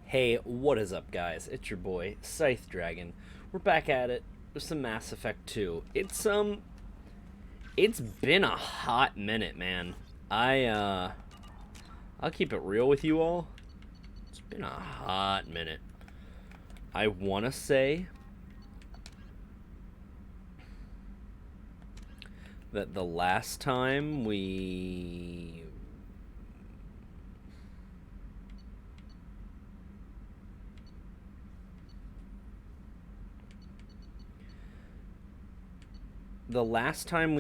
Hey, what is up, guys? It's your boy Scythe-Dragon. We're back at it with some Mass Effect 2. It's been a hot minute, man. I'll keep it real with you all. It's been a hot minute. I want to say that the last time we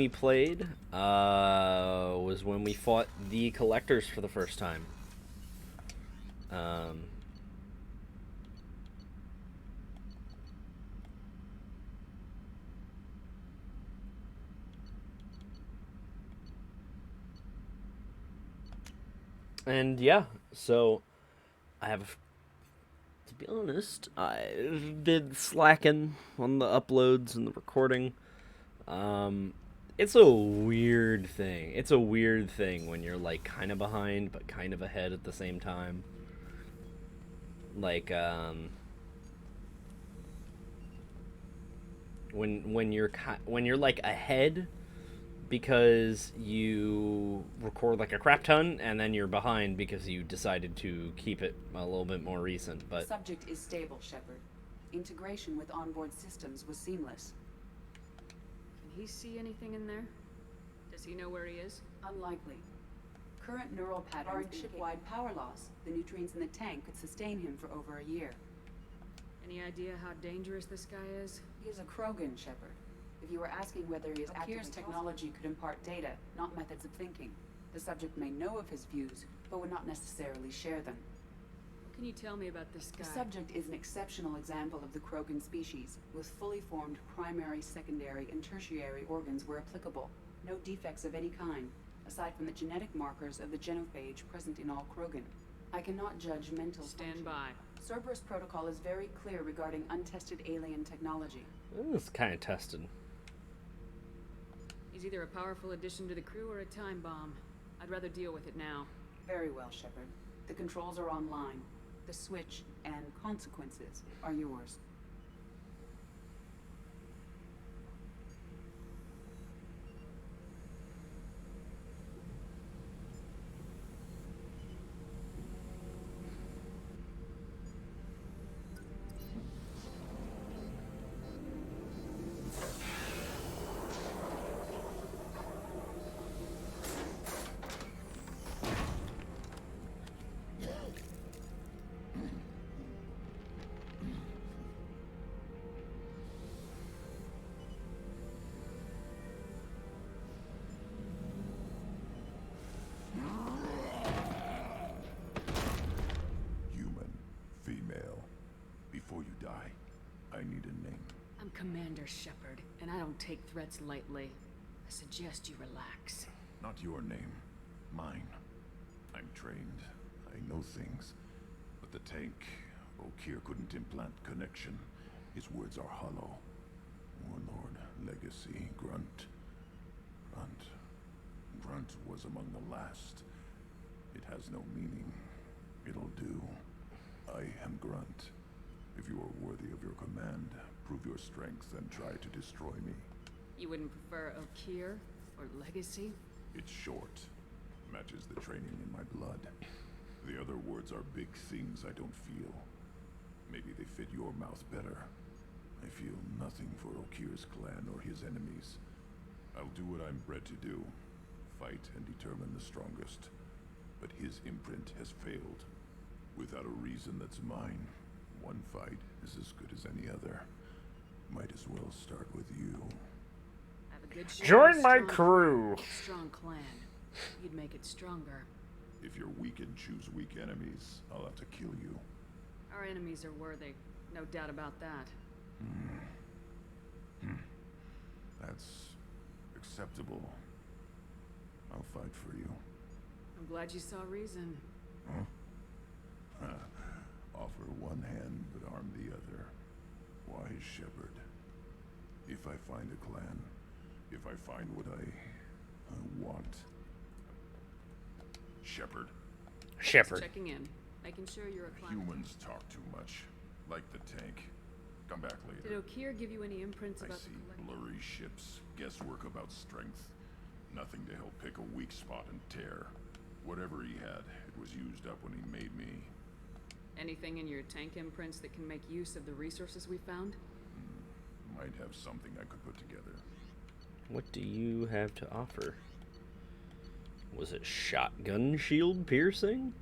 played was when we fought the Collectors for the first time. Um, and yeah, so I have, to be honest, I've been slacking on the uploads and the recording. It's a weird thing. It's a weird thing when you're like kind of behind but kind of ahead at the same time. Like when you're like ahead because you record like a crap ton, and then you're behind because you decided to keep it a little bit more recent. But Subject is stable, Shepard. Integration with onboard systems was seamless. Can he see anything in there? Does he know where he is? Unlikely. Current neural patterns ship-wide power loss. The nutrients in the tank could sustain him for over a year. Any idea how dangerous this guy is? He is a Krogan, Shepard. If you were asking whether his Akir's technology could impart data, not methods of thinking, the subject may know of his views, but would not necessarily share them. What can you tell me about this guy? The subject is an exceptional example of the Krogan species, with fully formed primary, secondary, and tertiary organs where applicable. No defects of any kind, aside from the genetic markers of the genophage present in all Krogan. I cannot judge mental Stand by. Cerberus protocol is very clear regarding untested alien technology. it's kind of tested. He's either a powerful addition to the crew or a time bomb. I'd rather deal with it now. Very well, Shepard. The controls are online. The switch and consequences are yours. Before you die, I need a name. I'm Commander Shepard, and I don't take threats lightly. I suggest you relax. Not your name. Mine. I'm trained. I know things. But the tank, Okir couldn't implant connection. His words are hollow. Warlord, Legacy, Grunt. Grunt was among the last. It has no meaning. It'll do. I am Grunt. If you are worthy of your command, prove your strength and try to destroy me. You wouldn't prefer Okir or Legacy? It's short. Matches the training in my blood. The other words are big things I don't feel. Maybe they fit your mouth better. I feel nothing for Okir's clan or his enemies. I'll do what I'm bred to do. Fight and determine the strongest. But his imprint has failed. Without a reason that's mine. One fight is as good as any other. Might as well start with you. I have a good shot. Join my crew. Strong clan. You'd make it stronger. If you're weak and choose weak enemies, I'll have to kill you. Our enemies are worthy. No doubt about that. That's acceptable. I'll fight for you. I'm glad you saw reason. Offer one hand, but arm the other. Wise Shepard. If I find a clan, if I find what I want. Shepard. Shepard. Checking in. Making sure you're acclimated. Humans talk too much. Like the tank. Come back Did later. Okeer give you any imprints I about see the collector? blurry ships, guesswork about strength. Nothing to help pick a weak spot and tear. Whatever he had, it was used up when he made me. Anything in your tank imprints that can make use of the resources we found? Might have something I could put together. What do you have to offer? Was it shotgun shield piercing?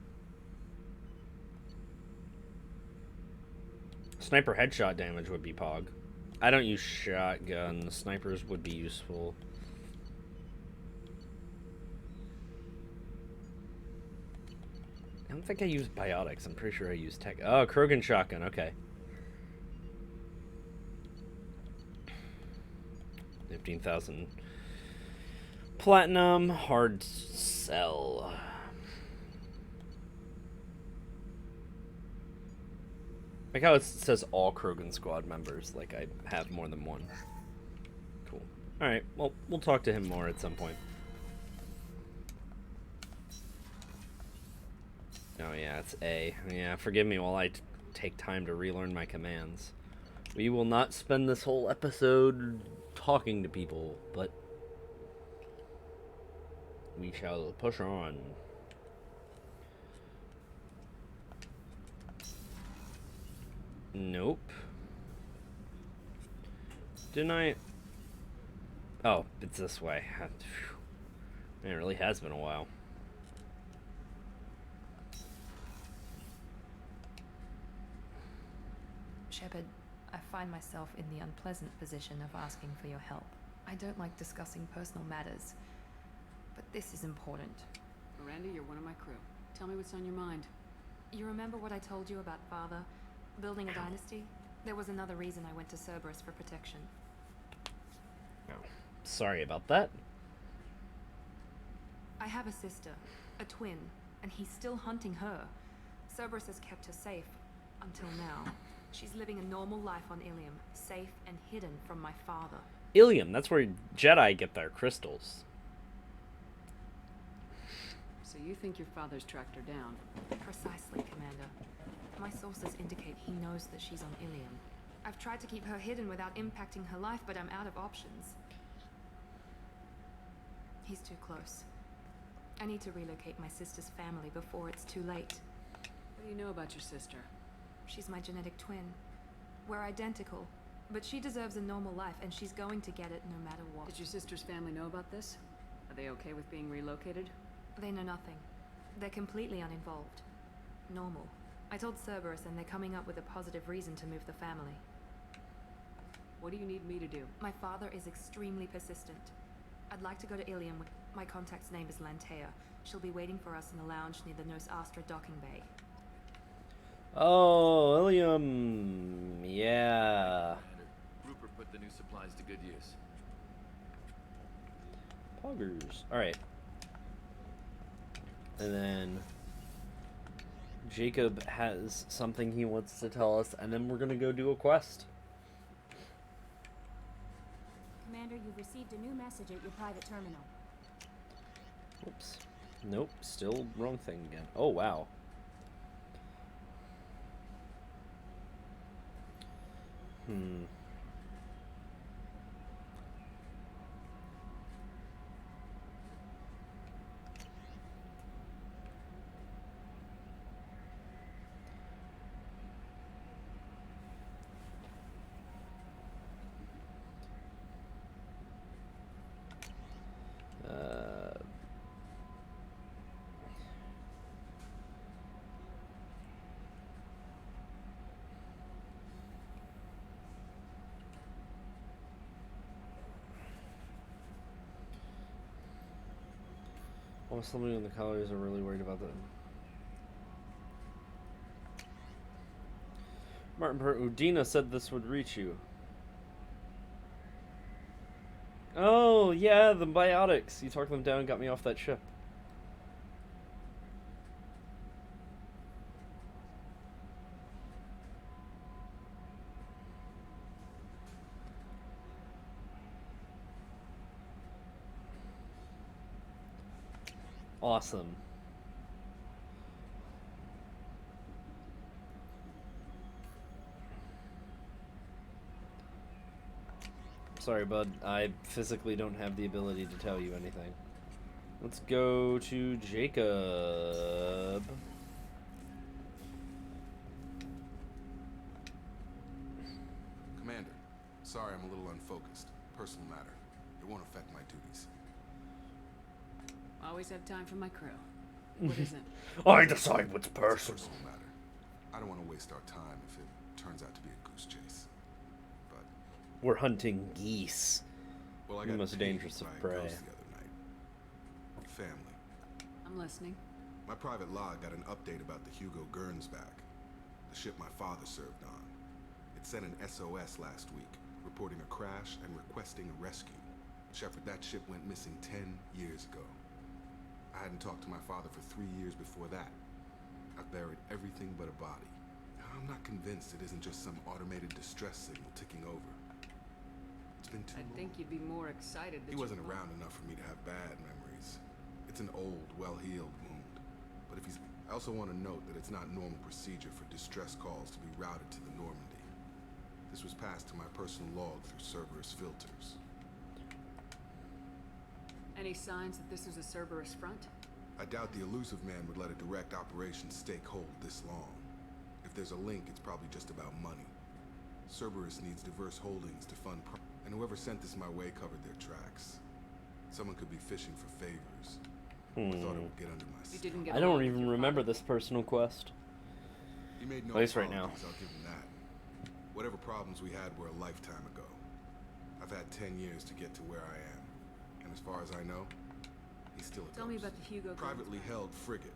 Sniper headshot damage would be pog. I don't use shotgun. Snipers would be useful. I don't think I use biotics. I'm pretty sure I use tech. Oh, Krogan shotgun. Okay. 15,000 platinum. Hard sell. Like how it says all Krogan squad members. Like I have more than one. Cool. All right. Well, we'll talk to him more at some point. Oh yeah, it's A. Yeah, forgive me while I take time to relearn my commands. We will not spend this whole episode talking to people, but we shall push on. Nope. Didn't I? Oh, it's this way. Man, it really has been a while. Shepard, I find myself in the unpleasant position of asking for your help. I don't like discussing personal matters, but this is important. Miranda, you're one of my crew. Tell me what's on your mind. You remember what I told you about Father? Building a dynasty? There was another reason I went to Cerberus for protection. Oh, sorry about that. I have a sister, a twin, and he's still hunting her. Cerberus has kept her safe, until now. She's living a normal life on Ilium, safe and hidden from my father. Ilium, that's where Jedi get their crystals. So you think your father's tracked her down? Precisely, Commander. My sources indicate he knows that she's on Ilium. I've tried to keep her hidden without impacting her life, but I'm out of options. He's too close. I need to relocate my sister's family before it's too late. What do you know about your sister? She's my genetic twin. We're identical, but she deserves a normal life, and she's going to get it no matter what. Did your sister's family know about this? Are they okay with being relocated? They know nothing. They're completely uninvolved. Normal. I told Cerberus, and they're coming up with a positive reason to move the family. What do you need me to do? My father is extremely persistent. I'd like to go to Ilium with... My contact's name is Lantea. She'll be waiting for us in the lounge near the Nos Astra docking bay. Oh, Ilium. Yeah. Rupert put the new supplies to good use. Poggers. Alright. And then Jacob has something he wants to tell us, and then we're gonna go do a quest. Commander, you've received a new message at your private terminal. Oops. Nope, still wrong thing again. Oh, wow. Hmm. Oh, somebody in the colors are really worried about that. Martin Udina said this would reach you. Oh, yeah, the biotics. You talked them down and got me off that ship. Awesome. Sorry, bud. I physically don't have the ability to tell you anything. Let's go to Jacob. Commander, sorry I'm a little unfocused. Personal matter. It won't affect my duties. Always have time for my crew. What is it? I decide what's It's a personal. personal matter. I don't want to waste our time if it turns out to be a goose chase. But, We're hunting geese. well, I The got most pinged dangerous of by a prey. ghost the other night. Family. I'm listening. My private log got an update about the Hugo Gernsback, the ship my father served on. It sent an SOS last week, reporting a crash and requesting a rescue. Shepard, that ship went missing 10 years ago. I hadn't talked to my father for 3 years before that. I've buried everything but a body. I'm not convinced it isn't just some automated distress signal ticking over. It's been too I long. think you'd be more excited that He wasn't you're around enough for me to have bad memories. It's an old, well-healed wound. But if he's... I also want to note that it's not normal procedure for distress calls to be routed to the Normandy. This was passed to my personal log through Cerberus filters. Any signs that this was a Cerberus front? I doubt the elusive man would let a direct operation stake hold this long. If there's a link, it's probably just about money. Cerberus needs diverse holdings to fund and whoever sent this my way covered their tracks. Someone could be fishing for favors. I thought it would get under my You skin. didn't get I don't along with even your remember father? this personal quest. He made no At least right now. apologies, I'll give him that. Whatever problems we had were a lifetime ago. I've had 10 years to get to where I am. And as far as I know, he's still a Tell me ghost. about the Hugo Privately Gernsback. held frigate.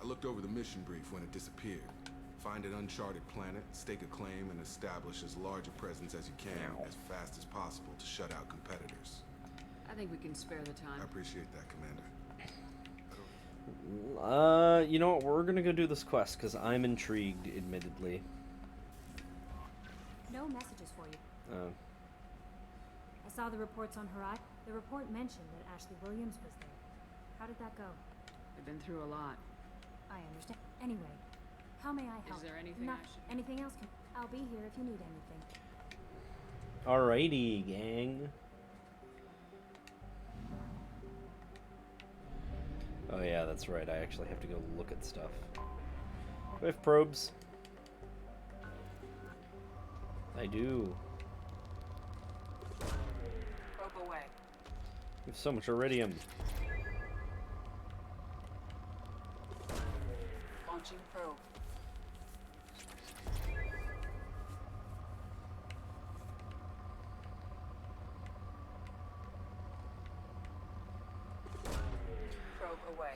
I looked over the mission brief when it disappeared. Find an uncharted planet, stake a claim, and establish as large a presence as you can as fast as possible to shut out competitors. I think we can spare the I time. appreciate that, Commander. You know what? We're gonna go do this quest because I'm intrigued, admittedly. No messages for you. I saw the reports on Horizon. The report mentioned that Ashley Williams was there. How did that go? I've been through a lot. I understand. Anyway, how may I help? there anything I should- Anything else? I'll be here if you need anything. Alrighty, gang. Oh yeah, that's right. I actually have to go look at stuff. We have probes. I do. Probe away. We have so much iridium. Launching probe. Probe away.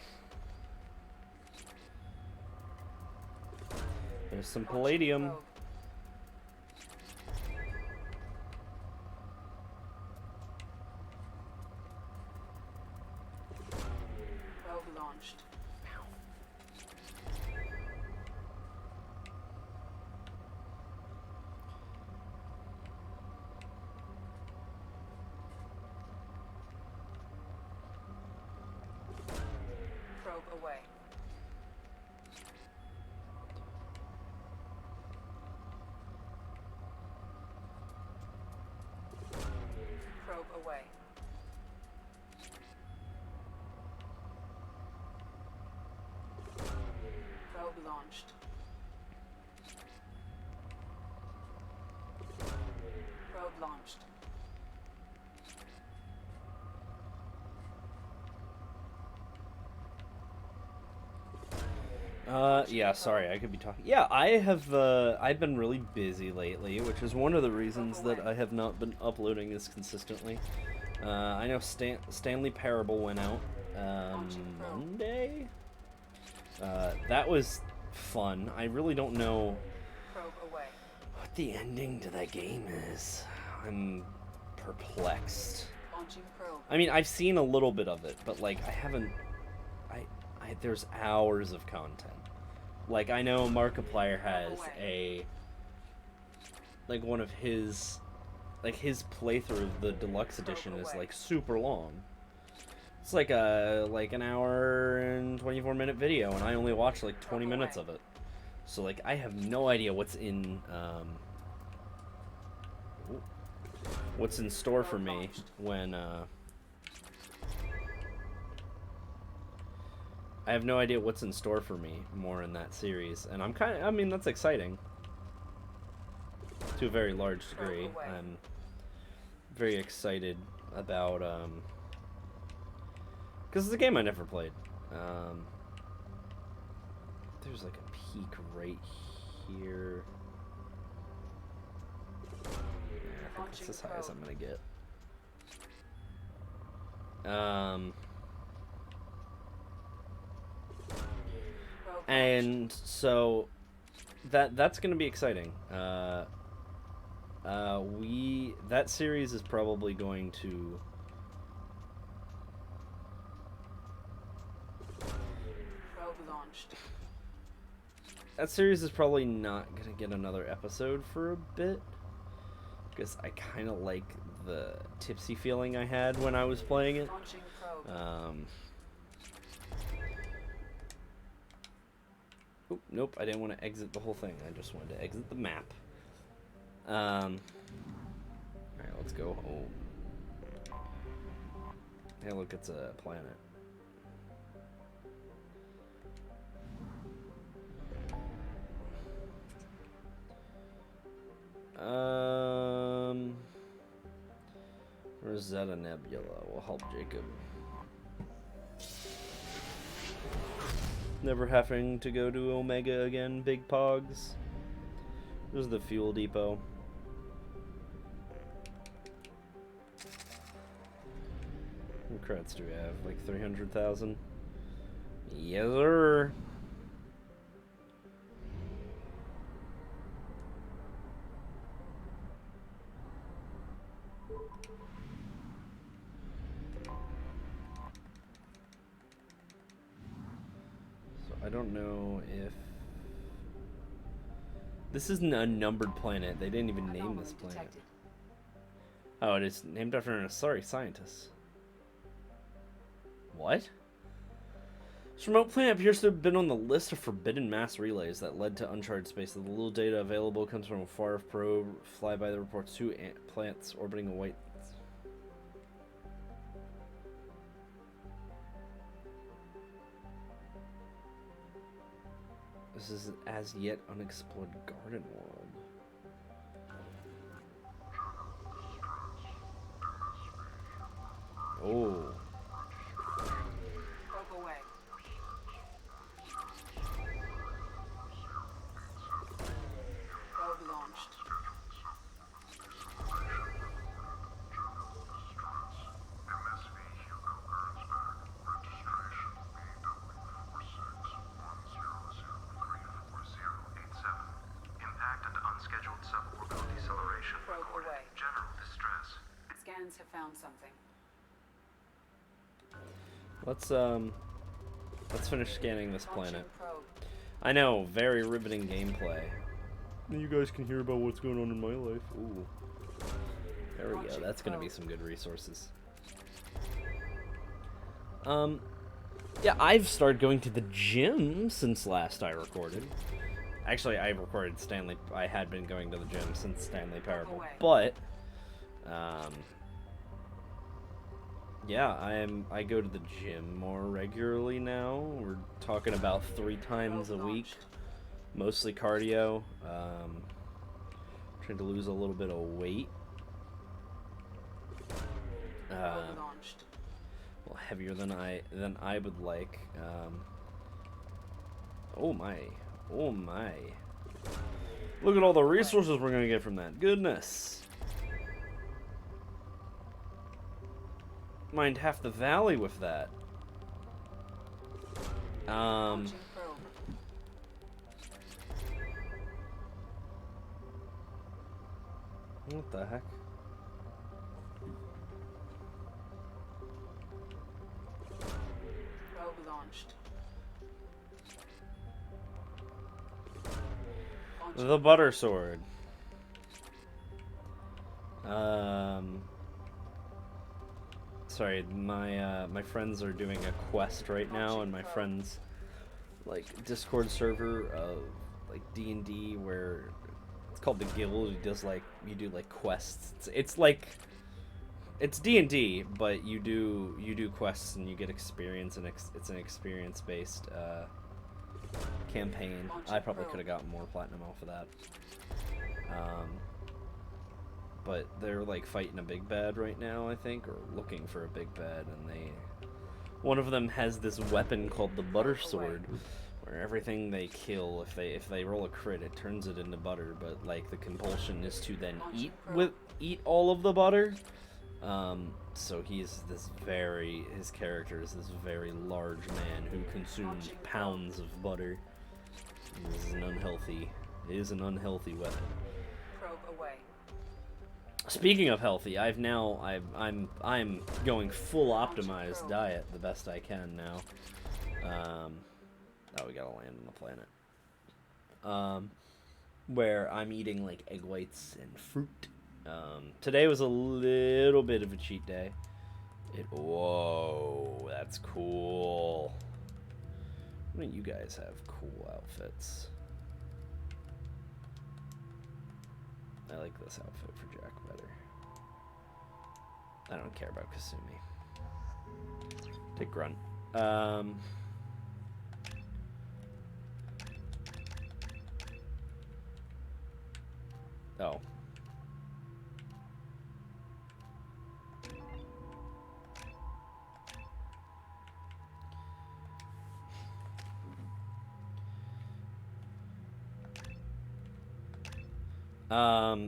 There's some Launching palladium. probe. Probe launched. Probe away. Probe away. Probe launched. Probe launched. Yeah, sorry, I could be talking. Yeah, I've been really busy lately, which is one of the reasons that I have not been uploading as consistently. I know Stanley Parable went out, Monday? That was fun. I really don't know Probe away. what the ending to that game is. I'm perplexed. Launching probe. I mean, I've seen a little bit of it, but like I haven't. There's hours of content. Like I know Markiplier has one of his, his playthrough of the deluxe edition is like super long. It's like an hour and 24-minute video, and I only watched like 20 minutes of it. So like I have no idea what's in. Ooh. what's in store for me when I have no idea what's in store for me more in that series, and I mean, that's exciting to a very large degree. I'm very excited about because it's a game I never played. There's like a peak right here. Yeah, I think that's as high as I'm gonna get. And so that's gonna be exciting. That series is probably going to that series is probably not gonna get another episode for a bit, because I kind of like the tipsy feeling I had when I was playing it. Oop, nope, I didn't want to exit the whole thing. I just wanted to exit the map. Alright, let's go home. Hey, look, it's a planet. Rosetta Nebula will help Jacob. Never having to go to Omega again, big pogs. There's the fuel depot. What credits do we have? Like 300,000? Yes, sir. I don't know if this isn't a numbered planet. They didn't even name this planet. Oh, it is named after an sorry scientist. What? This remote planet appears to have been on the list of forbidden mass relays that led to uncharted space. The little data available comes from a far-off probe. Flyby that reports two planets orbiting a white. This is an as yet unexplored garden world. Oh. Probe away. Probe launched. Scans have found something. Let's finish scanning this planet. I know, very riveting gameplay. You guys can hear about what's going on in my life. Ooh. There we go. That's gonna be some good resources. Yeah, I've started going to the gym since last I recorded. Actually, I recorded Stanley. I had been going to the gym since Stanley Parable, but yeah, I go to the gym more regularly now. We're talking about 3 times a week, mostly cardio. Trying to lose a little bit of weight. Well, heavier than I would like. Oh my. Oh my. Look at all the resources we're gonna get from that. Goodness. Mined half the valley with that. What the heck? Probe launched. The butter sword. Sorry, my friends are doing a quest right now, and my friends like Discord server of like D&D where It's called the Guild. He does like you do like quests. It's like it's D&D, but you do quests and you get experience, and it's an experience based campaign. I probably could have gotten more platinum off of that. But they're like fighting a big bad right now, I think, or looking for a big bad, and one of them has this weapon called the Butter Sword, where everything they kill, if they roll a crit, it turns it into butter. But like the compulsion is to then eat all of the butter. So his character is this very large man who consumes pounds of butter. This is an unhealthy weapon. Probe away. Speaking of healthy, I'm going full optimized diet the best I can now. Oh, we gotta land on the planet. Where I'm eating like egg whites and fruit. Today was a little bit of a cheat day. Whoa, that's cool. Why don't you guys have cool outfits? I like this outfit for Jack better. I don't care about Kasumi. Take Grunt. Oh.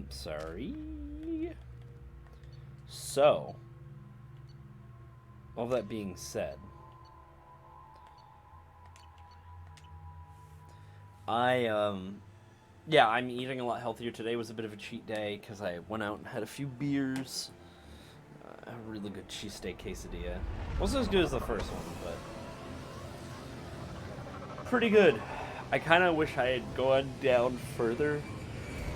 Sorry. So, all that being said, yeah, I'm eating a lot healthier. Today was a bit of a cheat day because I went out and had a few beers. A really good cheesesteak quesadilla. Wasn't as good as the first one, but pretty good. I kind of wish I had gone down further.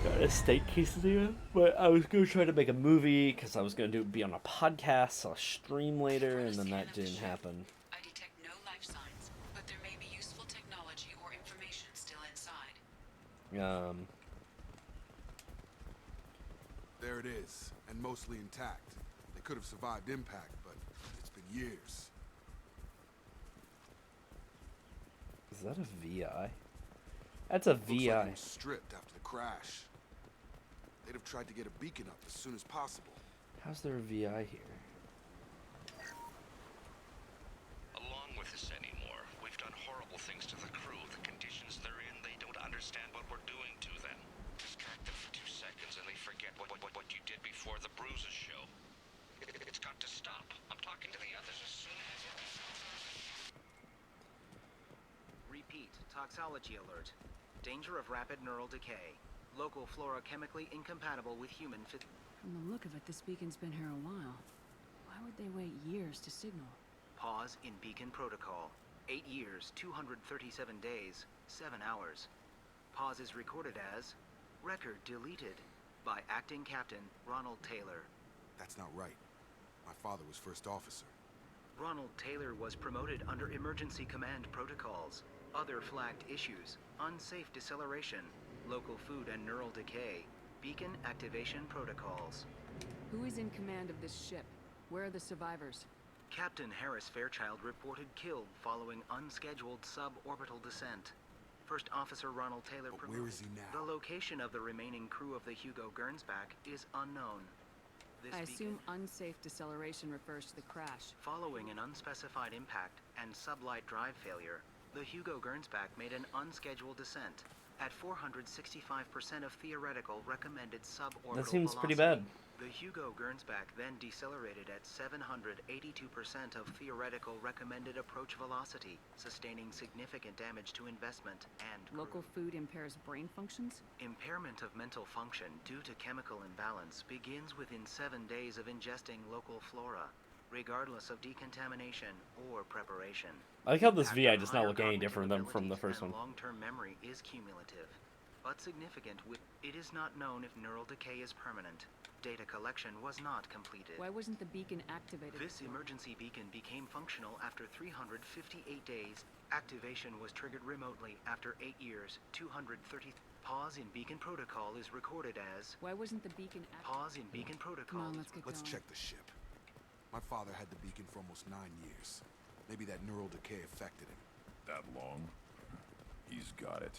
Got a steak quesadilla, but I was going to try to make a movie because I was going to be on a podcast, a stream later, and then that didn't happen. I detect no life signs, but there may be useful technology or information still inside. There it is, and mostly intact. They could have survived impact, but it's been years. Is that a VI? That's a Looks VI. like it was stripped after the crash. They'd have tried to get a beacon up as soon as possible. How's there a VI here? Along with this anymore. We've done horrible things to the crew. The conditions they're in, they don't understand what we're doing to them. Distract them for 2 seconds and they forget what you did before the bruises show. It's got to stop. I'm talking to the others as soon as it... Repeat, toxology alert. Danger of rapid neural decay. Local flora chemically incompatible with human fit. From the look of it, this beacon's been here a while. Why would they wait years to signal? Pause in beacon protocol. 8 years, 237 days, 7 hours. Pause is recorded as record deleted by acting captain Ronald Taylor. That's not right. My father was first officer. Ronald Taylor was promoted under emergency command protocols. Other flagged issues: unsafe deceleration, local food and neural decay, beacon activation protocols. Who is in command of this ship? Where are the survivors? Captain Harris Fairchild reported killed following unscheduled suborbital descent. First Officer Ronald Taylor But promoted. where is he now? The location of the remaining crew of the Hugo Gernsback is unknown. This I beacon, assume unsafe deceleration refers to the crash. following an unspecified impact and sublight drive failure, the Hugo Gernsback made an unscheduled descent at 465% of theoretical recommended suborbital That seems pretty velocity. bad. The Hugo Gernsback then decelerated at 782% of theoretical recommended approach velocity, sustaining significant damage to investment and crew. Local food impairs brain functions? Impairment of mental function due to chemical imbalance begins within 7 days of ingesting local flora, regardless of decontamination or preparation. I like how this Impact VI on does not higher look any cognitive different than from the abilities first and one. Long-term memory is cumulative, but significant. It is not known if neural decay is permanent. Data collection was not completed. Why wasn't the beacon activated? This emergency beacon became functional after 358 days. Activation was triggered remotely after 8 years, 230. Pause in beacon protocol is recorded as Why wasn't the beacon pause in beacon protocol. Come on, let's get Let's going. check the ship. My father had the beacon for almost 9 years. Maybe that neural decay affected him. That long? He's got it.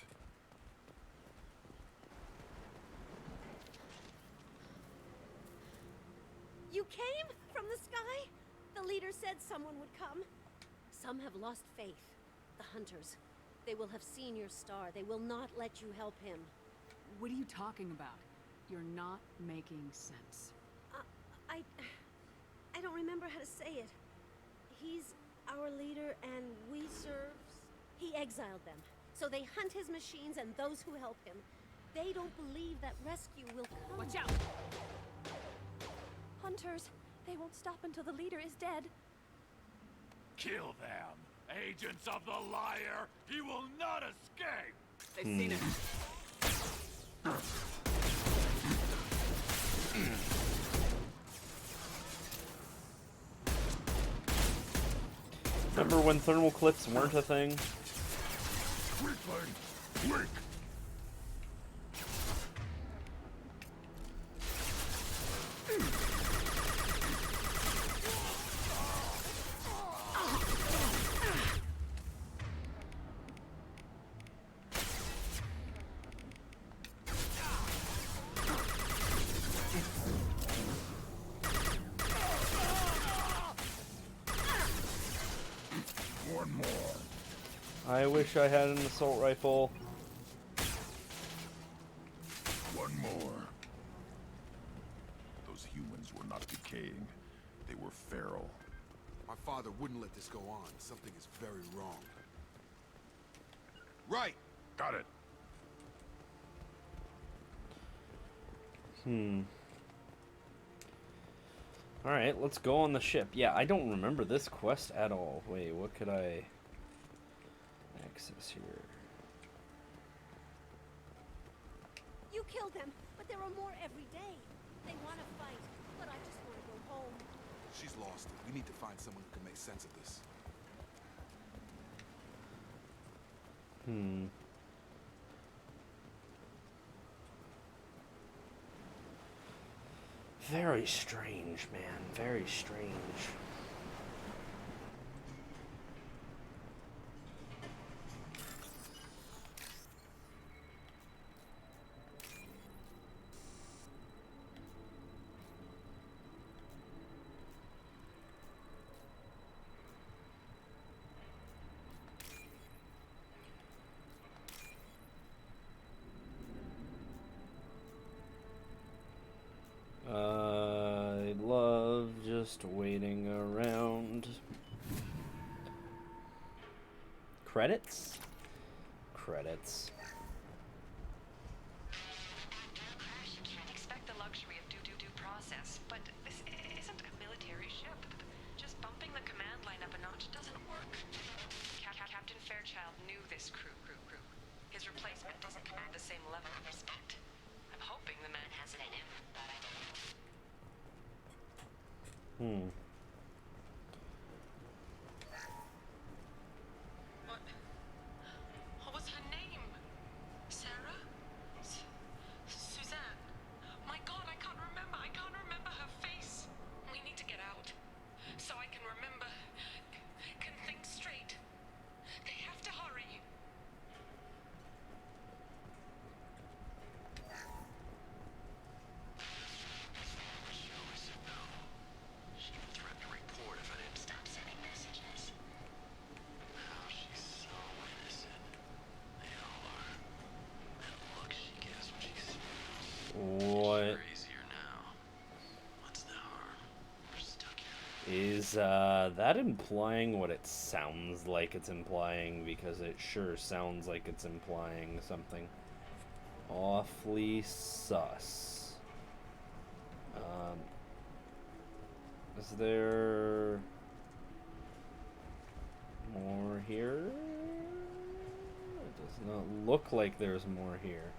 You came from the sky? The leader said someone would come. Some have lost faith. The hunters. They will have seen your star. They will not let you help him. What are you talking about? You're not making sense. I don't remember how to say it. He's our leader and we serve... He exiled them. So they hunt his machines and those who help him. They don't believe that rescue will come. Watch out! Hunters, they won't stop until the leader is dead. Kill them! Agents of the liar! He will not escape! They've seen it. Remember when thermal clips weren't a thing? Quickly! Quick! One more. I wish I had an assault rifle. One more. Those humans were not decaying. They were feral. My father wouldn't let this go on. Something is very wrong. Right! Got it. Alright, let's go on the ship. Yeah, I don't remember this quest at all. Wait, what could I access here? You killed them, but there are more every day. They want to fight, but I just want to go home. She's lost it. We need to find someone who can make sense of this. Very strange, man. Very strange. I love just waiting around. Credits? Credits. You can't expect the luxury of due process, but this isn't a military ship. Just bumping the command line up a notch doesn't work. Captain Fairchild knew this crew. His replacement doesn't command the same level of respect. I'm hoping the man has it in him, but I don't know. What was her name? Sarah? Suzanne? My God, I can't remember. I can't remember her face. We need to get out. So I can remember. Can think straight. They have to hurry. She would threaten to report if I didn't stop sending messages. How she's so innocent. They all are. That look she gives when she smiles. What Crazier now. What's the harm? We're stuck here. is that implying what it sounds like it's implying? Because it sure sounds like it's implying something awfully sus. Is there more here? It does not look like there's more here.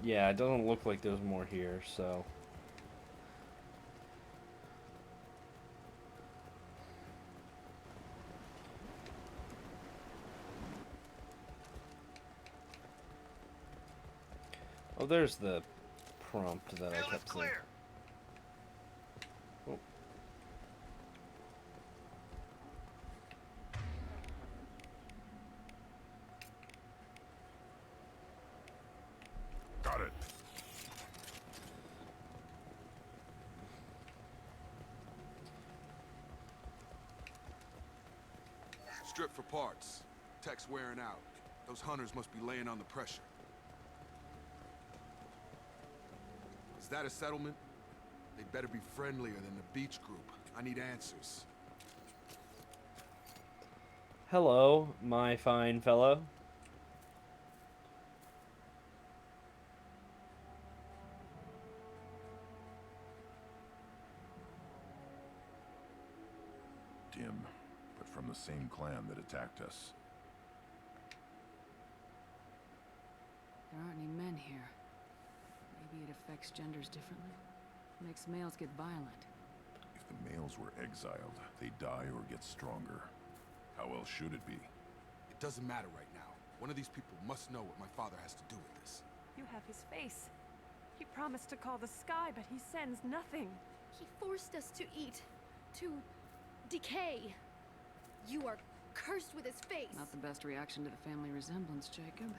Yeah, it doesn't look like there's more here, so... Oh, there's the prompt that I kept seeing. Oh. Got it. Strip for parts. Tech's wearing out. Those hunters must be laying on the pressure. Is that a settlement? They'd better be friendlier than the beach group. I need answers. Hello, my fine fellow. Dim, but from the same clan that attacked us. There aren't any men here. Maybe it affects genders differently. Makes males get violent. If the males were exiled, they die or get stronger. How else should it be? It doesn't matter right now. One of these people must know what my father has to do with this. You have his face. He promised to call the sky, but he sends nothing. He forced us to eat, to decay. You are cursed with his face. Not the best reaction to the family resemblance, Jacob.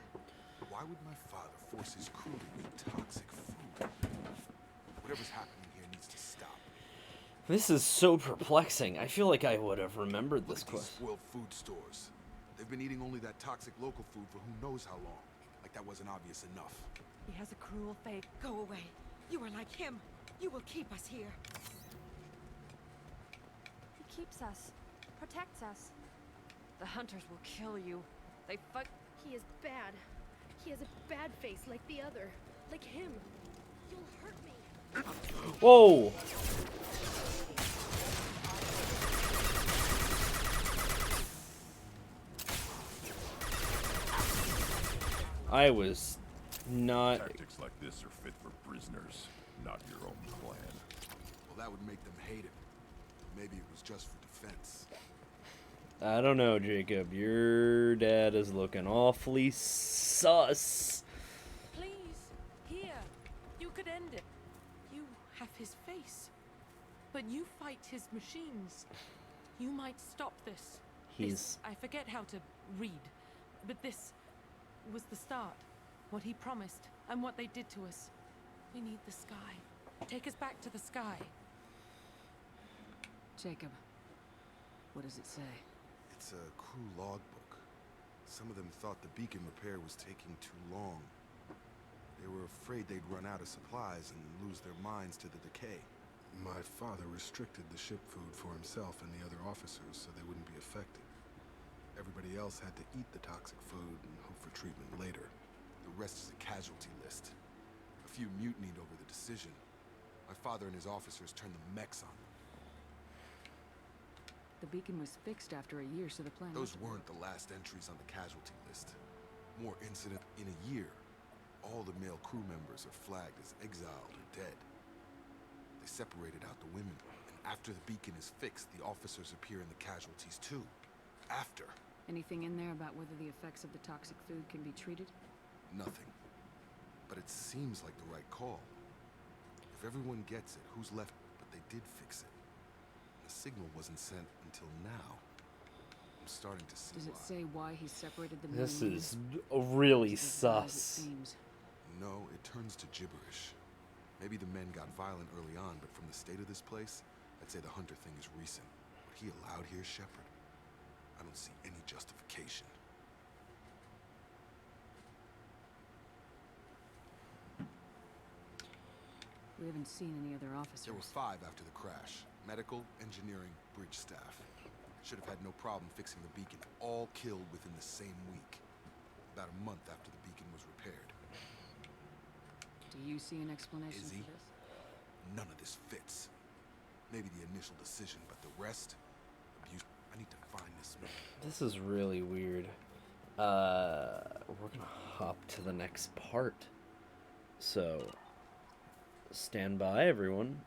Why would my father force his crew to eat toxic food? Whatever's happening here needs to stop. This is so perplexing. I feel like I would have remembered this Look at these quest. spoiled food stores. They've been eating only that toxic local food for who knows how long. Like that wasn't obvious enough. He has a cruel fate. Go away. You are like him. You will keep us here. He keeps us, protects us. The hunters will kill you. They fight. He is bad. He has a bad face like the other. Like him. You'll hurt me. Whoa! I was not... Tactics like this are fit for prisoners, not your own clan. Well, that would make them hate him. Maybe it was just for defense. I don't know, Jacob. Your dad is looking awfully sus. Please, here. You could end it. You have his face. But you fight his machines. You might stop this. He's... I forget how to read. But this was the start. What he promised, and what they did to us. We need the sky. Take us back to the sky. Jacob, what does it say? It's a crew logbook. Some of them thought the beacon repair was taking too long. They were afraid they'd run out of supplies and lose their minds to the decay. My father restricted the ship food for himself and the other officers so they wouldn't be affected. Everybody else had to eat the toxic food and hope for treatment later. The rest is a casualty list. A few mutinied over the decision. My father and his officers turned the mechs on them. The beacon was fixed after a year, so the plan... Those weren't the last entries on the casualty list. More incident in a year. All the male crew members are flagged as exiled or dead. They separated out the women, and after the beacon is fixed, the officers appear in the casualties too. After. Anything in there about whether the effects of the toxic food can be treated? Nothing. But it seems like the right call. If everyone gets it, who's left? But they did fix it. The signal wasn't sent until now. I'm starting to see Does it why. say why he separated the men? This and women? is really Just as bad as it sus. seems. No, it turns to gibberish. Maybe the men got violent early on, but from the state of this place, I'd say the hunter thing is recent. What he allowed here, Shepard, I don't see any justification. We haven't seen any other officers. There were 5 after the crash. Medical, engineering, bridge staff. Should have had no problem fixing the beacon. All killed within the same week. About a month after the beacon was repaired. Do you see an explanation Izzy? for this? None of this fits. Maybe the initial decision, but the rest... abuse. I need to find this man. This is really weird. We're gonna hop to the next part. So, stand by, everyone.